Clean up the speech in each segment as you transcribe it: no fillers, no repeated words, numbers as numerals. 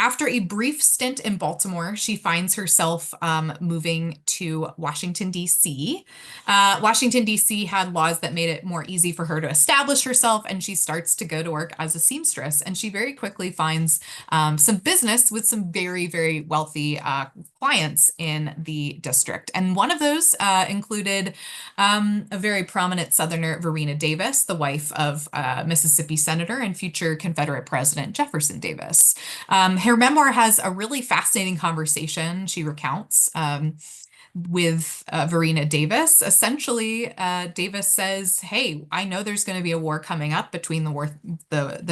After a brief stint in Baltimore, she finds herself moving to Washington, D.C. Washington, D.C. had laws that made it more easy for her to establish herself, and she starts to go to work as a seamstress. And she very quickly finds some business with some very, very wealthy clients in the district. And one of those included a very prominent Southerner, Verena Davis, the wife of Mississippi Senator and future Confederate President Jefferson Davis. Her memoir has a really fascinating conversation she recounts with Verena Davis. Essentially, Davis says, "Hey, I know there's going to be a war coming up between the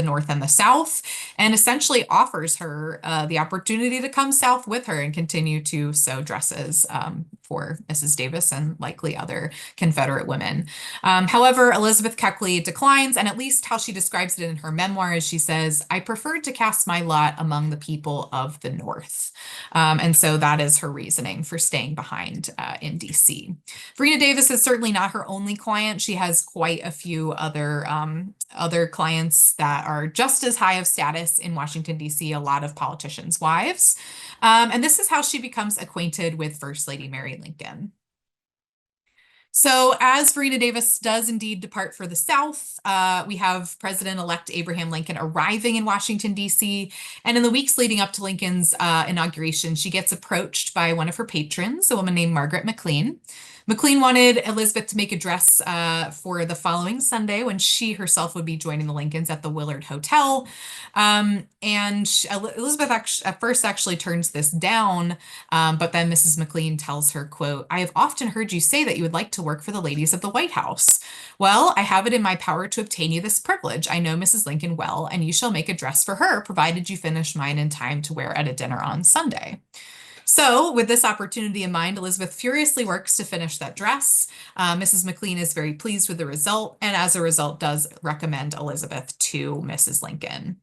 North and the South," and essentially offers her the opportunity to come south with her and continue to sew dresses for Mrs. Davis and likely other Confederate women. However, Elizabeth Keckley declines, and at least how she describes it in her memoir is she says, "I preferred to cast my lot among the people of the North." And so that is her reasoning for staying behind in DC. Verena Davis is certainly not her only client. She has quite a few other clients that are just as high of status in Washington, D.C., a lot of politicians' wives. And this is how she becomes acquainted with First Lady Mary Lincoln. So, as Verena Davis does indeed depart for the South, we have President-elect Abraham Lincoln arriving in Washington, D.C. And in the weeks leading up to Lincoln's inauguration, she gets approached by one of her patrons, a woman named Margaret McLean. McLean wanted Elizabeth to make a dress for the following Sunday when she herself would be joining the Lincolns at the Willard Hotel. Elizabeth at first actually turns this down, but then Mrs. McLean tells her, quote, "I have often heard you say that you would like to work for the ladies of the White House. Well, I have it in my power to obtain you this privilege. I know Mrs. Lincoln well, and you shall make a dress for her, provided you finish mine in time to wear at a dinner on Sunday." So, with this opportunity in mind, Elizabeth furiously works to finish that dress. Mrs. McLean is very pleased with the result, and as a result, does recommend Elizabeth to Mrs. Lincoln.